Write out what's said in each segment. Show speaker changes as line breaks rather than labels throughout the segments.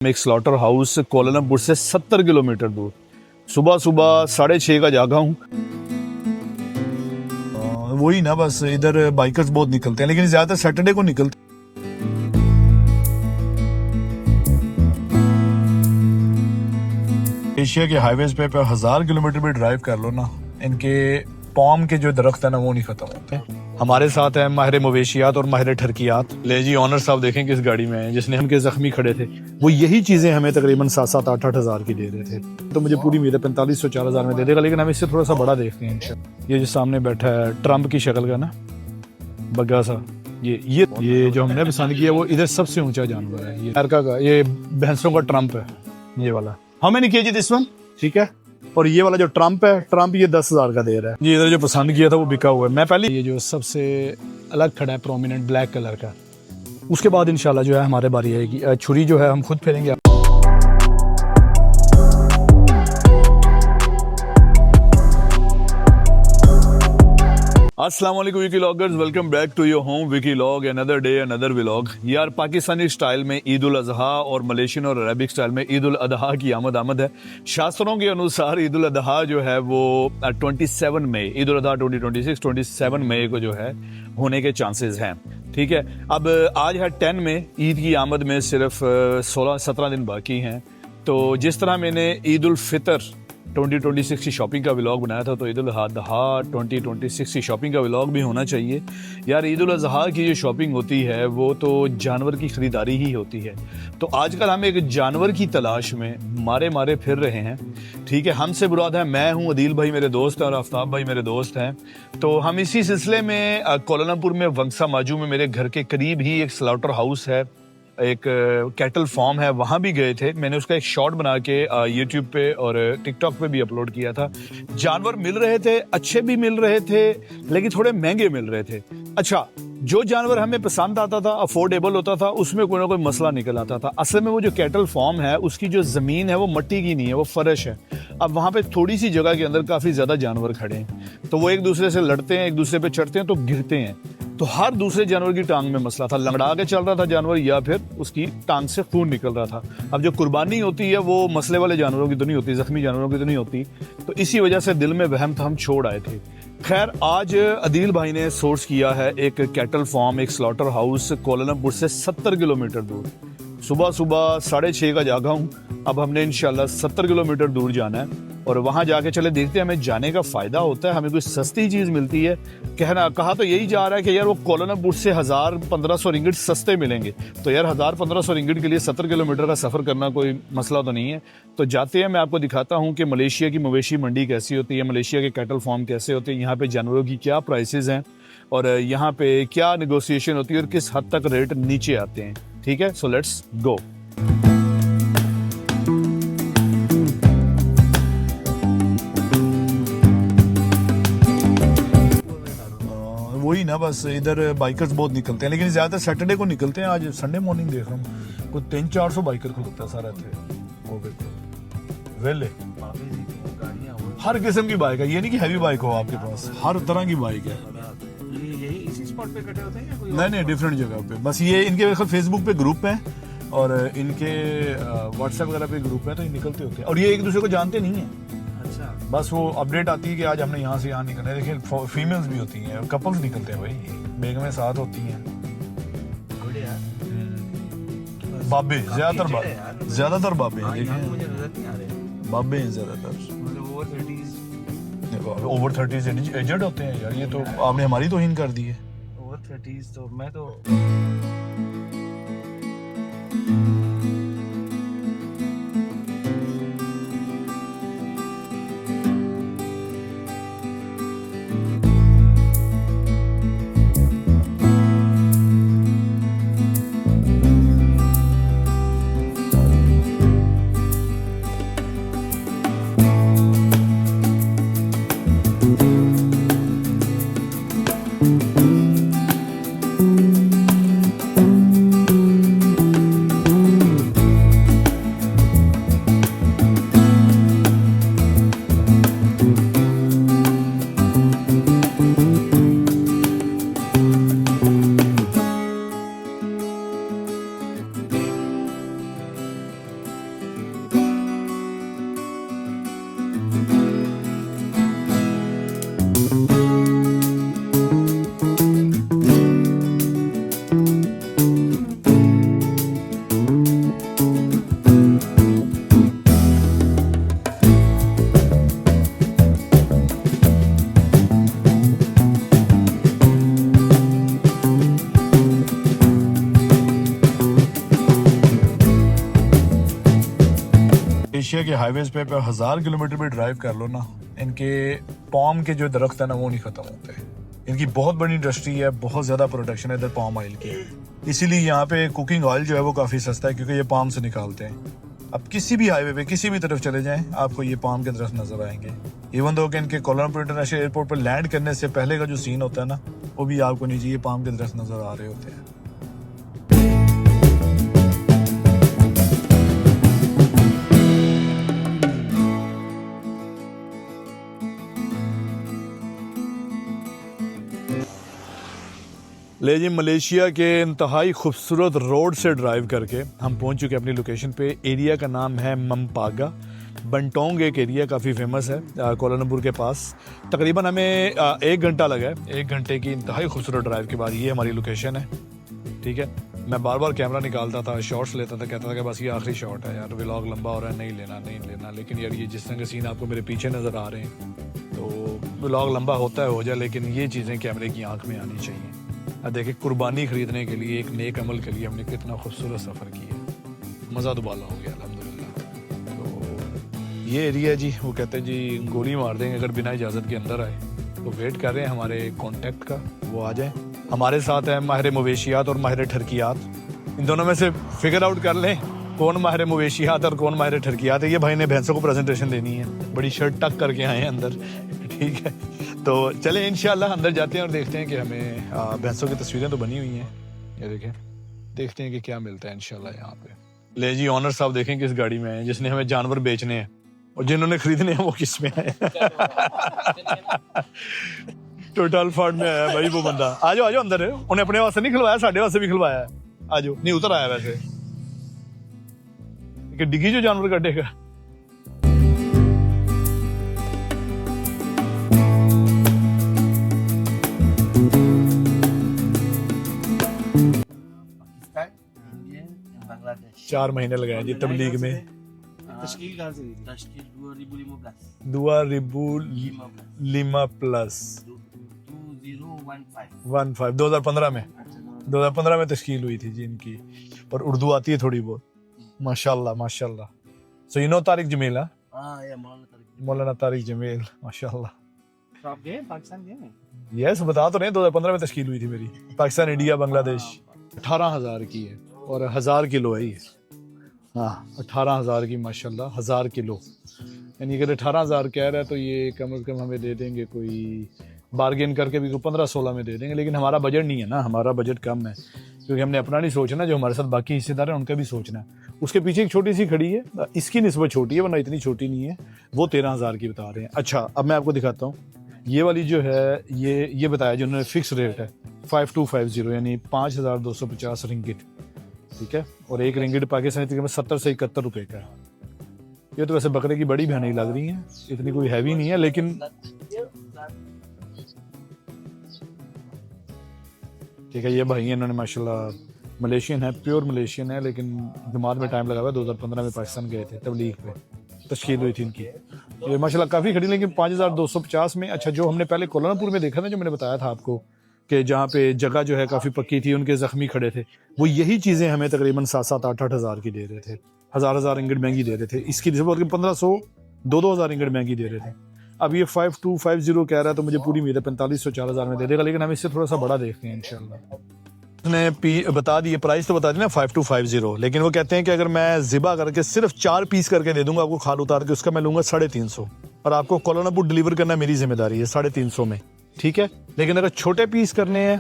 एक slaughter house कोलमपुर से 70 kilometre दूर। सुबह सुबह 6:30 का जागा हूँ।
वही ना, बस इधर बाइकर्स बहुत निकलते हैं, लेकिन ज्यादातर सैटरडे को निकलते हैं। एशिया के हाईवेज पे 1000 किलोमीटर भी ड्राइव कर लो ना, इनके पॉम के जो दरख्त है ना वो नहीं खत्म होते। हमारे साथ है माहिर मवेशियात और माहिर ठरकियात। ले जी, ऑनर साहब देखें किस गाड़ी में है जिसने हमके जख्मी खड़े थे, वो यही चीजें हमें तकरीबन 7-8 हज़ार की दे रहे थे। तो मुझे पूरी उम्मीद है 4500-4000 में दे देगा, लेकिन हम इससे थोड़ा सा बड़ा देखते हैं इंशाल्लाह। ये जो सामने बैठा है ट्रम्प की शक्ल का ना, बग्गा सा, ये जो हमने पसंद किया वो इधर सबसे ऊंचा जानवर है। ये अमेरिका का, ये भैंसों का ट्रम्प है ये वाला। How many KG this one? ठीक है। और ये वाला जो ट्रम्प है, ट्रम्प ये 10,000 का दे रहा है। ये इधर जो पसंद किया था वो बिका हुआ है। मैं पहले ये जो सबसे अलग खड़ा है प्रोमिनेंट ब्लैक कलर का, उसके बाद इंशाल्लाह जो है हमारे बारी आएगी। छुरी जो है हम खुद फेरेंगे।
अस्सलाम वालेकुम Vicky loggers, welcome back to your home Vicky log, another day another vlog. यार पाकिस्तानी स्टाइल में ईद उल अजहा और मलेशियन और अरबिक स्टाइल में ईद उल अदहा की आमद है। शास्त्रों के अनुसार ईद उल अदहा जो है वो 27 मई, ईद उल अदहा 2026 27 मई को जो है होने के चांसेस हैं। ठीक है, अब आज है 10 मई, ईद की आमद में सिर्फ 16-17 दिन बाकी हैं। तो जिस तरह मैंने ईद उल फितर 2026 की शॉपिंग का व्लॉग बनाया था, तो ईद उल अजहा 2026 की शॉपिंग का व्लॉग भी होना चाहिए। यार ईद उल अजहा की जो शॉपिंग होती है वो तो जानवर की ख़रीदारी ही होती है। तो आजकल हम एक जानवर की तलाश में मारे फिर रहे हैं। ठीक है, हमसे मुराद है, मैं हूँ, अदील भाई मेरे दोस्त हैं और आफ्ताब भाई मेरे दोस्त हैं। तो हम इसी सिलसिले में कोलालमपुर में वंगसा माजू में मेरे घर के करीब ही एक स्लॉटर हाउस है, एक कैटल फार्म है, वहाँ भी गए थे। मैंने उसका एक शॉर्ट बना के यूट्यूब पे और टिकटॉक पे भी अपलोड किया था। जानवर मिल रहे थे, अच्छे भी मिल रहे थे, लेकिन थोड़े महंगे मिल रहे थे। अच्छा, जो जानवर हमें पसंद आता था, अफोर्डेबल होता था, उसमें कोई ना कोई मसला निकल आता था। असल में वो जो कैटल फार्म है उसकी जो ज़मीन है वो मिट्टी की नहीं है, वो फर्श है। अब वहाँ पे थोड़ी सी जगह के अंदर काफ़ी ज़्यादा जानवर खड़े हैं, तो वो एक दूसरे से लड़ते हैं, एक दूसरे पे चढ़ते हैं तो गिरते हैं। तो हर दूसरे जानवर की टांग में मसला था, लंगड़ा के चल रहा था जानवर या फिर उसकी टांग से खून निकल रहा था। अब जो कुर्बानी होती है वो मसले वाले जानवरों की तो नहीं होती, जख्मी जानवरों की तो नहीं होती। तो इसी वजह से दिल में वहम था, हम छोड़ आए थे। खैर, आज अदील भाई ने सोर्स किया है एक कैटल फार्म, एक स्लॉटर हाउस कोलालमपुर से 70 किलोमीटर दूर। सुबह सुबह 6:30 का जागा हूँ। अब हमने इंशाल्लाह 70 किलोमीटर दूर जाना है और वहाँ जाके चले देखते हैं हमें जाने का फ़ायदा होता है, हमें कोई सस्ती चीज़ मिलती है। कहा तो यही जा रहा है कि यार वो कोलालमपुर से 1000-1500 रिंगिट सस्ते मिलेंगे। तो यार 1000-1500 रिंगिट के लिए 70 किलोमीटर का सफ़र करना कोई मसला तो नहीं है। तो जाते हैं, मैं आपको दिखाता हूँ कि मलेशिया की मवेशी मंडी कैसी होती है, मलेशिया के कैटल फार्म कैसे होते हैं, यहाँ पे जानवरों की क्या प्राइसेस हैं और यहाँ पे क्या नेगोशिएशन होती है और किस हद तक रेट नीचे आते हैं। ठीक है, सो लेट्स गो।
वही ना, बस इधर बाइकर्स बहुत निकलते हैं, लेकिन ज्यादातर सैटरडे को निकलते हैं। आज संडे मॉर्निंग देख रहा हूँ कोई 300-400 बाइकर खुलता है सारा थे। वो देखो वेले हर किस्म की बाइक है, ये नहीं कि हैवी बाइक हो आपके पास, हर तरह की बाइक है।
यही इसी स्पॉट पे कटे होते हैं या कोई
नहीं, डिफरेंट जगह पे। बस ये इनके फेसबुक पे ग्रुप है और इनके व्हाट्सएप वगैरह पे ग्रुप है, तो ये निकलते होते हैं और ये एक दूसरे को जानते नहीं है।
अच्छा,
बस वो अपडेट आती है कि आज हमने यहाँ से यहाँ निकलना है। देखिए फीमेल्स भी होती हैं, कपल्स निकलते हैं भाई, बेगमें साथ होती हैं। बाबे ज्यादातर बाबे हैं,
मुझे नजर नहीं आ रहे।
बाबे हैं ज्यादातर,
मतलब
ओवर 30s एजेड होते हैं। यार ये तो आपने हमारी तौहीन कर दी है।
ओवर 30s तो मैं तो
मलेशिया के हाईवेज पे 1000 किलोमीटर भी ड्राइव कर लो ना, इनके पाम के जो दरख्त है ना वो नहीं खत्म होते। इनकी बहुत बड़ी इंडस्ट्री है, बहुत ज्यादा प्रोडक्शन है इधर पाम ऑयल की, इसीलिए यहाँ पे कुकिंग ऑयल जो है वो काफी सस्ता है क्योंकि ये पाम से निकालते हैं। अब किसी भी हाईवे पे किसी भी तरफ चले जाएं आपको ये पाम के दरख्त नजर आएंगे। इवन दो कि इनके कोलंबो इंटरनेशनल एयरपोर्ट पर लैंड करने से पहले का जो सीन होता है ना वो भी आपको नीचे ये पाम के दरख्त नजर आ रहे होते हैं। ले जी, मलेशिया के इंतहाई खूबसूरत रोड से ड्राइव करके हम पहुंच चुके हैं अपनी लोकेशन पे। एरिया का नाम है मम्पागा। बंटोंग एक एरिया काफ़ी फेमस है कोलालमपुर के पास। तकरीबन हमें 1 घंटा लगा है। 1 घंटे की इंतहाई खूबसूरत ड्राइव के बाद ये हमारी लोकेशन है। ठीक है, मैं बार बार कैमरा निकालता था, शॉट्स लेता था, कहता था कि बस ये आखिरी शॉट है यार, व्लॉग लंबा हो रहा है, नहीं लेना। लेकिन यार ये जिस तरह के सीन आपको मेरे पीछे नज़र आ रहे हैं तो व्लॉग लंबा होता है हो जाए, लेकिन ये चीज़ें कैमरे की आंख में आनी चाहिए। अब देखिए, कुर्बानी खरीदने के लिए, एक नेक अमल के लिए हमने कितना खूबसूरत सफ़र किया, मज़ा दुबाला हो गया अल्हम्दुलिल्लाह। तो ये एरिया जी, वो कहते हैं जी गोली मार देंगे अगर बिना इजाज़त के अंदर आए। तो वेट कर रहे हैं हमारे कॉन्टेक्ट का, वो आ जाए। हमारे साथ है माहिर मवेशियात और माहिर ठरकियात। इन दोनों में से फिगर आउट कर लें कौन माहिर मवेशियात और कौन माहिर ठरकियात है। ये भाई ने भैंसों को प्रेजेंटेशन देनी है, बड़ी शर्ट टक करके आए हैं अंदर। ठीक है, तो चले इंशाल्लाह अंदर जाते हैं और देखते हैं कि हमें भैंसों की तस्वीरें तो बनी हुई हैं, ये देखें, देखते हैं कि क्या मिलता है इंशाल्लाह यहाँ पे। ले जी, ऑनर साहब देखें किस गाड़ी में है, जिसने हमें जानवर बेचने हैं, और जिन्होंने खरीदने हैं वो किस में है। टोटल फॉर्ड में आया भाई वो बंदा। आ जाओ अंदर है, उन्हें अपने वास्ते नहीं खिलवाया, साढ़े वास्ते भी खिलवाया है। आ जाओ, नहीं उतर आया वैसे कि डिग्गी जो जानवर कटेगा।
बांग्लादेश
4 महीने लगाए जी तबलीग में।
तश्कील कहाँ से दी?
तश्कील 2015
दुआ प्लस
2015
2015 में 2015 में तश्कील हुई थी जी इनकी। और उर्दू आती है थोड़ी बहुत, माशाल्लाह माशाल्लाह। So you know Tariq Jameel?
हाँ, ये
मौलाना तारिक जमील, माशाल्लाह।
तो आप गए पाकिस्तान गए?
यस, बता तो रहे, 2015 में तश्कील हुई थी मेरी। पाकिस्तान, इंडिया, बांग्लादेश। 18,000 की है और 1000 किलो है ये। हाँ, 18,000 की माशाल्लाह, 1000 किलो। यानी अगर 18,000 कह रहा है तो ये कम से कम हमें दे देंगे, कोई बार्गेन करके भी 15-16 में दे देंगे। लेकिन हमारा बजट नहीं है ना, हमारा बजट कम है, क्योंकि हमने अपना नहीं सोचना, जो हमारे साथ बाकी हिस्सेदार हैं उनका भी सोचना है। उसके पीछे एक छोटी सी खड़ी है, इसकी निस्बत छोटी है, वरना इतनी छोटी नहीं है। वो 13,000 की बता रहे हैं। अच्छा, अब मैं आपको दिखाता हूँ। ये वाली जो है, ये बताया जो उन्होंने फिक्स रेट है 5250, यानी 5,250 रिंगिट। ठीक है, और एक रिंगिट पाकिस्तानी तकरीबन 70 से 71 रुपए का है। ये तो वैसे बकरे की बड़ी बहनें लग रही हैं, इतनी कोई हैवी नहीं है, लेकिन ठीक है। ये भाई इन्होंने माशाल्लाह मलेशियन है, प्योर मलेशियन है, लेकिन दिमाग में टाइम लगा हुआ है। 2015 में पाकिस्तान गए थे, तबलीग पे तश्कील हुई थी इनकी। ये माशाल्लाह काफ़ी खड़ी, लेकिन 5,250 में। अच्छा, जो हमने पहले कोलालमपुर में देखा था, जो मैंने बताया था आपको कि जहाँ पे जगह जो है काफ़ी पक्की थी, उनके ज़ख्मी खड़े थे, वो यही चीज़ें हमें तकरीबन 7-7, 8-8 हज़ार की दे रहे थे। 1,000 रिंगिट महंगी दे रहे थे। इसकी 1500, 2,000 रिंगिट महंगी दे रहे थे। अब ये 5250 कह रहा है, तो मुझे पूरी उम्मीद है 4500, 4,000 में दे देगा, लेकिन हम इससे थोड़ा सा बड़ा देखते हैं इंशाल्लाह। उसने बता दिए, प्राइस तो बता दी ना 5250, लेकिन वो कहते हैं कि अगर मैं ज़िबा करके सिर्फ 4 पीस करके दे दूंगा आपको, खाल उतार के, उसका मैं लूँगा 350, और आपको कोलालमपुर डिलीवर करना मेरी जिम्मेदारी है 350 में। ठीक है, लेकिन अगर छोटे पीस करने हैं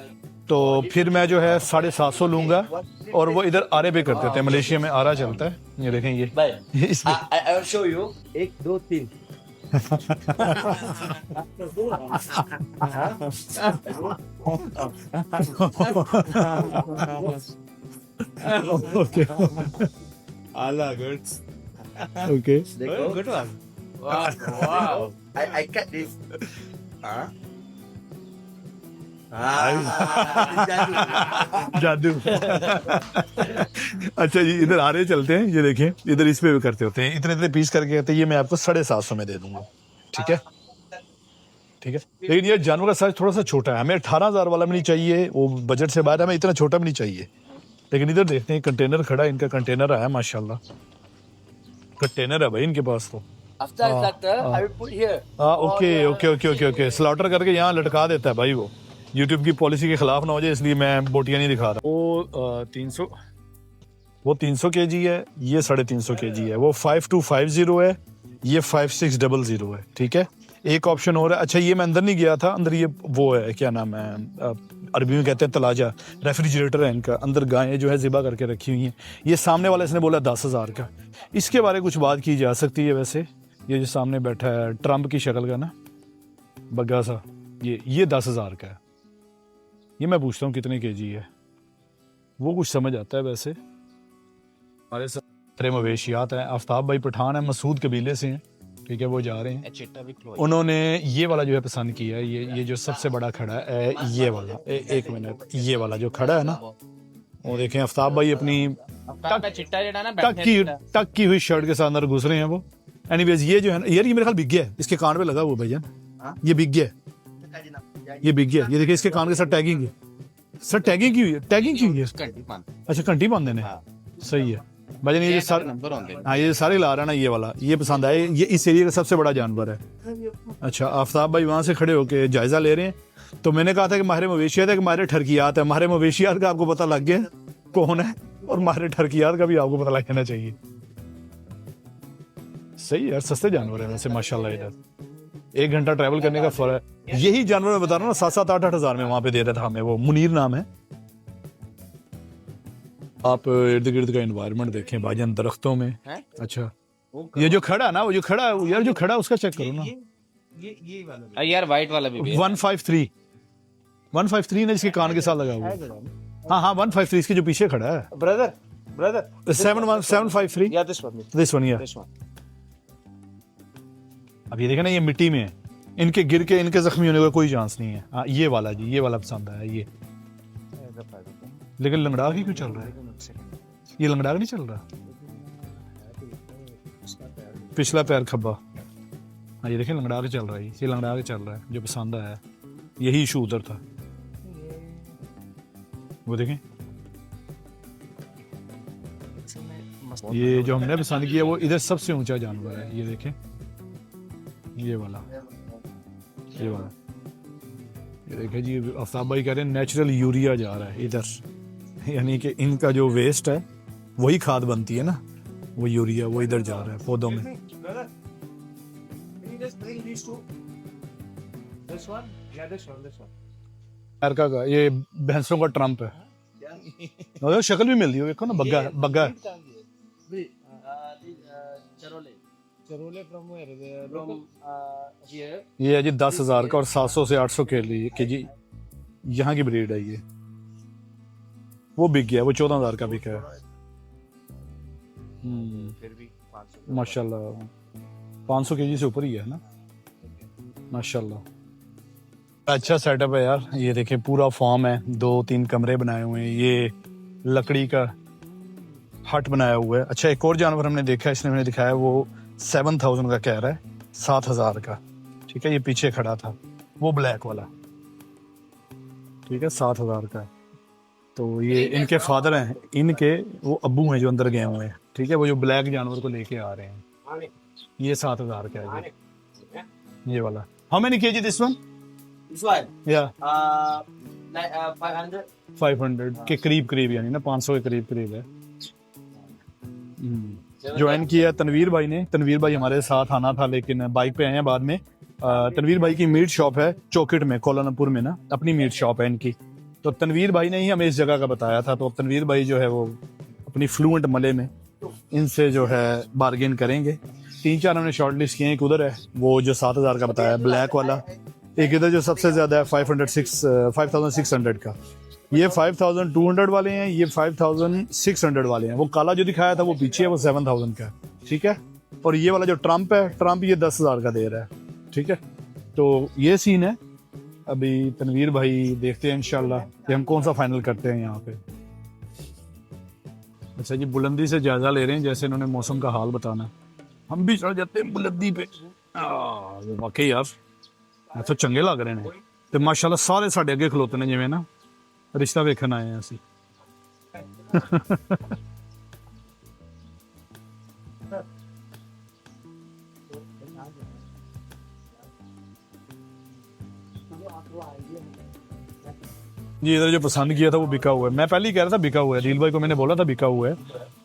तो फिर मैं जो है 750 लूँगा, और वो इधर आरे पे करते थे, मलेशिया में आरा चलता है। ये देखें, ये इसमें
I will show you 1, 2, 3
okay okay,
Good one. Wow. I cut this.
जादू। अच्छा जी, इधर आरे चलते हैं, ये देखें, इधर इस पे भी करते होते हैं, इतने इतने पीस करके कहते हैं, ये मैं आपको 750 में दे दूंगा। ठीक है, ठीक है। लेकिन ये जानवर का साइज थोड़ा सा छोटा है, हमें 18,000 वाला भी नहीं चाहिए, वो बजट से बाहर है, हमें इतना छोटा भी नहीं चाहिए। लेकिन इधर देखते हैं, कंटेनर खड़ा है, इनका कंटेनर आया माशाल्लाह। कंटेनर है भाई इनके पास तो।
After that, I will put here.
हाँ ओके स्लॉटर करके यहाँ लटका देता है भाई वो। यूट्यूब की पॉलिसी के खिलाफ ना हो जाए इसलिए मैं बोटियाँ नहीं दिखा रहा। वो 300 केजी है, ये 350 केजी है। वो 5250 है, ये 5600 है। ठीक है, एक ऑप्शन और है। अच्छा ये मैं अंदर नहीं गया था, अंदर ये वो है क्या नाम है, अरबी में कहते हैं तलाजा, रेफ्रिजरेटर है इनका। अंदर गायें जो है ज़िबा करके रखी हुई हैं। ये सामने वाला इसने बोला 10,000 का। इसके बारे में कुछ बात की जा सकती है वैसे। ये जो सामने बैठा है ट्रम्प की शक्ल का ना बग्गा सा, ये 10,000 का है। ये मैं पूछता हूँ कितने केजी है, वो कुछ समझ आता है वैसे। हमारे साथ मवेशियात हैं। आफ्ताब भाई पठान है, मसूद कबीले से हैं। ठीक है, वो जा रहे हैं। उन्होंने ये वाला जो है पसंद किया है, ये जो सबसे बड़ा खड़ा है, ये वाला। एक मिनट, ये वाला जो खड़ा है ना, वो देखें आफ्ताब भाई अपनी टक की हुई शर्ट के साथ अंदर घुस रहे हैं वो। एनीवेज ये जो है ना यार, ये मेरे ख्याल बिक गया है, इसके कान पे लगा हुआ भैया, ये बिक गया है, ये बिक गया। ये देखिए इसके कान के साथ टैगिंग है, सर टैगिंग की हुई है, टैगिंग की हुई है। अच्छा घंटी बांध देने, सही है भाईजान। ये सारे हाँ ये सारे ला रहा है ना, ये वाला ये पसंद आए। ये इस एरिया का सबसे बड़ा जानवर है। अच्छा आफ्ताब भाई वहाँ से खड़े होके जायजा ले रहे हैं। तो मैंने कहा था कि माहिर मवेशियात है कि माहिर ठरकियात है। माहिर मवेशियात का आपको पता लग गया कौन है, और माहिर ठरकियात का भी आपको पता लग जाना चाहिए। सही है यार, सस्ते जानवर है वैसे माशाल्लाह। इधर 1 घंटा ट्रैवल करने का फर्क है। यही जानवर मैं बता रहा हूँ ना, 7-7, 8-8 हज़ार में वहाँ पे दे रहा था हमें। वो मुनीर नाम है। आप इर्द गिर्द का एनवायरनमेंट देखें भाईजान, दरख्तों में। अच्छा ये जो खड़ा है ना, वो जो खड़ा है यार, जो खड़ा है उसका चेक करो ना।
ये वाला
यार वाइट वाला भी
153 ने इसके कान के साथ लगा हुआ है। हाँ 153 इसके जो पीछे खड़ा है।
ब्रदर
753
या दिस वन
अब ये देखें ना, ये मिट्टी में है, इनके गिर के इनके जख्मी होने का कोई चांस नहीं है। हाँ ये वाला जी, ये वाला पसंद आया ये। लेकिन लंगड़ा ही क्यों चल रहा है? ये लंगड़ा नहीं चल रहा, पिछला पैर खब्बा। हाँ ये देखें लंगड़ा के चल रहा है, ये लंगड़ा के चल रहा है, जो पसंद आया। यही इशू उधर था, वो देखें। ये जो हमने पसंद किया वो इधर सबसे ऊंचा जानवर है, ये देखें, ये वाला, ये वाला। ये देखें जी, आफ्ताब भाई कह रहे हैं नेचुरल यूरिया जा रहा है इधर, यानी कि इनका जो वेस्ट है वही खाद बनती है ना, वो यूरिया वो इधर जा रहा है पौधों में। अमेरिका का ये भैंसों का ट्रम्प है। और शक्ल भी मिलती है, देखो ना, बग्गा है, बग्गा है। ये है जी 10,000 का और 700 से 800 के जी यहाँ की ब्रीड है। ये वो बिक गया, वो 14,000 का बिका है। माशाल्लाह 500 केजी से ऊपर ही है ना, माशाल्लाह। अच्छा सेटअप है यार, ये देखें पूरा फॉर्म है, 2-3 कमरे बनाए हुए हैं, ये लकड़ी का हट बनाया हुआ है। अच्छा एक और जानवर हमने देखा, इसने मैंने दिखाया, वो 7,000 का कह रहा है, 7,000 का। ठीक है, ये पीछे खड़ा था वो ब्लैक वाला, ठीक है, 7,000 का। तो ये इनके फादर हैं, इनके वो अब्बू हैं जो अंदर गए हुए हैं। ठीक है, वो जो ब्लैक जानवर को लेके आ रहे हैं, ये 7,000 का है ये वाला। How many KG this one?
This one.
या
500.
500 के करीब यानी ना 500 के करीब है। ज्वाइन किया तनवीर भाई ने। तनवीर भाई हमारे साथ आना था लेकिन बाइक पे आए हैं बाद में। तनवीर भाई की मीट शॉप है चौकिट में, कोलालमपुर में ना, अपनी मीट शॉप है इनकी। तो तनवीर भाई ने ही हमें इस जगह का बताया था। तो अब तनवीर भाई जो है वो अपनी फ्लुएंट मले में इनसे जो है बार्गेन करेंगे। 3-4 हमने शॉर्ट लिस्ट किए हैं। एक उधर है वो जो 7,000 का बताया ब्लैक वाला, एक इधर जो सबसे ज्यादा है 5,600 का। ये 5,200 वाले हैं, ये 5,600 वाले हैं। वो काला जो दिखाया था वो पीछे है, वो 7,000 का है। ठीक है, और ये वाला जो ट्रम्प है, ट्रम्प ये 10,000 का दे रहा है। ठीक है, तो ये सीन है। अभी तनवीर भाई देखते हैं इंशाल्लाह कि हम कौन सा फाइनल करते हैं यहाँ पे। अच्छा जी, बुलंदी से जायजा ले रहे हैं, जैसे इन्होंने मौसम का हाल बताना, हम भी चढ़ जाते हैं बुलंदी पे। वाकई यार तो चंगे लग रहे हैं ते माशाल्लाह, सारे साढ़े अगे खलोते ने जिवें ना रिश्ता वेखन आए हैं असी। जी इधर जो पसंद किया था वो बिका हुआ है, मैं पहले ही कह रहा था बिका हुआ है, रील भाई को मैंने बोला था बिका हुआ है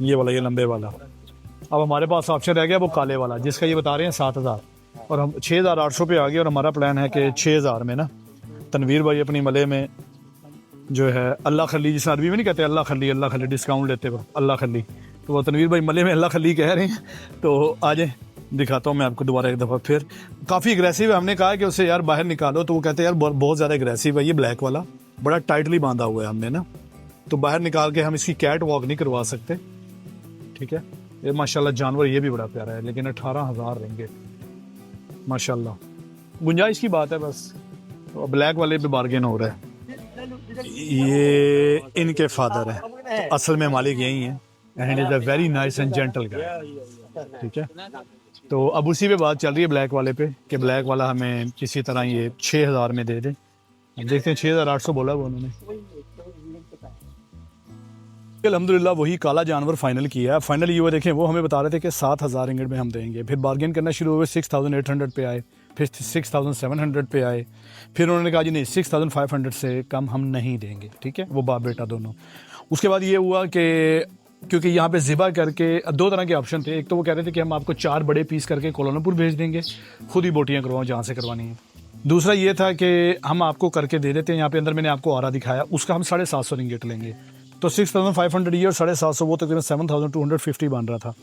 ये वाला, ये लंबे वाला। अब हमारे पास ऑप्शन रह गया वो काले वाला जिसका ये बता रहे हैं 7,000 और हम 6,800 पे आ गए। और हमारा प्लान है कि 6,000 में ना तनवीर भाई अपनी मले में जो है अल्लाह खली, जिस अरबी में नहीं कहते अल्लाह खली डिस्काउंट लेते हुए अल्लाह खली, तो वो तनवीर भाई मले में अल्लाह खली कह रहे हैं। तो आ जाए दिखाता हूँ मैं आपको दोबारा एक दफ़ा फिर। काफ़ी एग्रेसिव है, हमने कहा कि उसे यार बाहर निकालो तो वो कहते हैं यार बहुत ज़्यादा एग्रेसिव है, ये ब्लैक वाला बड़ा टाइटली बांधा हुआ है हमने ना, तो बाहर निकाल के हम इसकी कैट वॉक नहीं करवा सकते। ठीक है, ये माशाल्लाह जानवर ये भी बड़ा प्यारा है, लेकिन 18,000 रहेंगे माशाल्लाह, गुंजाइश की बात है बस। तो ब्लैक वाले पे बार्गेन हो रहा है। ये इनके फादर है, तो असल में मालिक यही है and is a very nice and gentle guy. ठीक है, तो अब उसी पे बात चल रही है ब्लैक वाले पे कि ब्लैक वाला हमें किसी तरह ये 6,000 में दे दे। हम देखते हैं 6,800 बोला वो उन्होंने। अल्हम्दुलिल्लाह वही काला जानवर फाइनल किया है। फाइनल ये वो देखें, वो हमें बता रहे थे कि 7,000 रिंगट में हम देंगे, फिर बार्गेन करना शुरू हुए 6,800 पे आए, फिर 6,700 पे आए, फिर उन्होंने कहा जी नहीं 6,500 से कम हम नहीं देंगे। ठीक है, वो बाप बेटा दोनों। उसके बाद ये हुआ कि क्योंकि यहाँ पे ज़िबा करके दो तरह के ऑप्शन थे, एक तो वो कह रहे थे कि हम आपको 4 बड़े पीस करके कोलालमपुर भेज देंगे, खुद ही बोटियाँ करवाओ जहाँ से करवानी है। दूसरा ये था कि हम आपको करके दे देते हैं, यहाँ पे अंदर मैंने आपको आरा दिखाया, उसका हम 750 रिंगेट लेंगे। तो 6,500 ये और 750 वो तकरीबन 7,250 बन रहा था,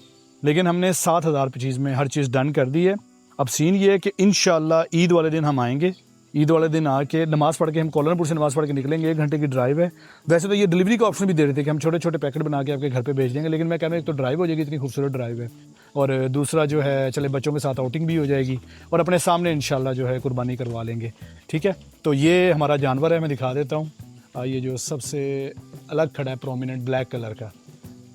लेकिन हमने 7,000 चीज़ में हर चीज़ डन कर दी है। अब सीन ये है कि इंशाल्लाह ईद वाले दिन हम आएंगे, ईद वाले दिन आके नमाज़ पढ़ के हम कोलालमपुर से नमाज़ पढ़ के निकलेंगे, 1 घंटे की ड्राइव है। वैसे तो ये डिलीवरी का ऑप्शन भी दे रहे थे कि हम छोटे छोटे पैकेट बना के आपके घर पे भेज देंगे, लेकिन मैं कह रहा हूँ एक तो ड्राइव हो जाएगी, इतनी खूबसूरत ड्राइव है, और दूसरा जो है चले बच्चों के साथ आउटिंग भी हो जाएगी और अपने सामने इंशाल्लाह जो है कुर्बानी करवा लेंगे। ठीक है, तो ये हमारा जानवर है, मैं दिखा देता हूँ। ये जो सबसे अलग खड़ा है प्रोमिनेंट ब्लैक कलर का,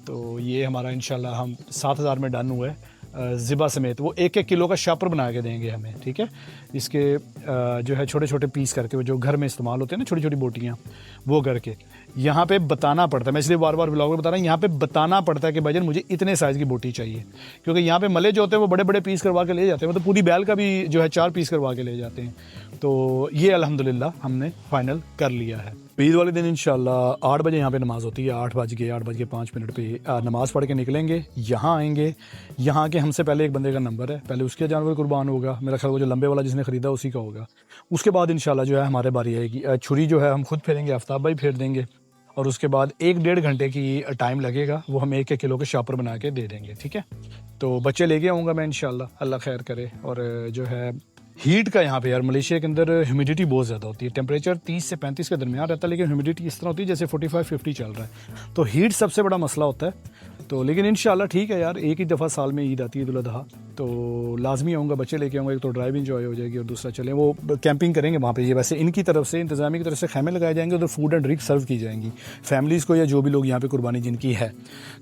तो ये हमारा इंशाल्लाह हम 7,000 में डन हुआ है ज़िबा समेत। वो 1-1 किलो का शापर बना के देंगे हमें। ठीक है, इसके जो है छोटे छोटे पीस करके, वो जो घर में इस्तेमाल होते हैं ना छोटी छोटी बोटियाँ, वो करके यहाँ पे बताना पड़ता है। मैं इसलिए बार बार ब्लॉग में बता रहा हूँ, यहाँ पे बताना पड़ता है कि भाईजान मुझे इतने साइज़ की बोटी चाहिए, क्योंकि यहाँ पे मले जो होते हैं वो बड़े बड़े पीस करवा के ले जाते हैं, मतलब पूरी बैल का भी जो है 4 पीस करवा के ले जाते हैं। तो ये अल्हम्दुलिल्लाह हमने फाइनल कर लिया है। ईद वाले दिन इंशाल्लाह 8 बजे यहाँ पे नमाज़ होती है, 8:05 पे नमाज़ पढ़ के निकलेंगे, यहाँ आएंगे। यहाँ के हमसे पहले एक बंदे का नंबर है, पहले उसके जानवर कुर्बान होगा, मेरा ख्याल वो जो लंबे वाला जिसने ख़रीदा उसी का होगा। उसके बाद इंशाल्लाह जो है हमारे बारी आएगी, छुरी जो है हम खुद फेरेंगे, आफ्ताब भाई फेर देंगे, और उसके बाद 1-1.5 घंटे की टाइम लगेगा, वो हम 1-1 किलो के शापर बना के दे देंगे। ठीक है, तो बच्चे लेके आऊँगा मैं इंशाल्लाह, अल्लाह खैर करे। और जो है हीट का यहाँ पे यार मलेशिया के अंदर ह्यूमिडिटी बहुत ज़्यादा होती है, टेम्परेचर 30 से 35 के दरमियान रहता है, लेकिन ह्यूमिडिटी इस तरह होती है जैसे 45-50 चल रहा है, तो हीट सबसे बड़ा मसला होता है। तो लेकिन इंशाल्लाह ठीक है यार, एक ही दफ़ा साल में ईद आती है, ईद उल अज़हा, तो लाजमी आऊँगा, बच्चे लेके आऊँगा, एक तो ड्राइव इंजॉय हो जाएगी और दूसरा चले वो कैंपिंग करेंगे वहाँ पे। ये वैसे इनकी तरफ से इंतज़ामी की तरफ से खैमे लगाए जाएंगे, उधर फूड एंड ड्रिंक सर्व की जाएंगी फैमिलीज़ को या जो भी लोग यहाँ पे कुर्बानी जिनकी है।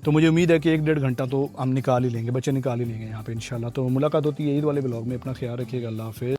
तो मुझे उम्मीद है कि 1-1.5 घंटा तो हम निकाल ही लेंगे, बच्चे निकाल ही लेंगे यहाँ पे इंशाल्लाह। तो मुलाकात होती है ईद वाले ब्लॉग में, अपना ख्याल रखिएगा, अल्लाह हाफ़िज़।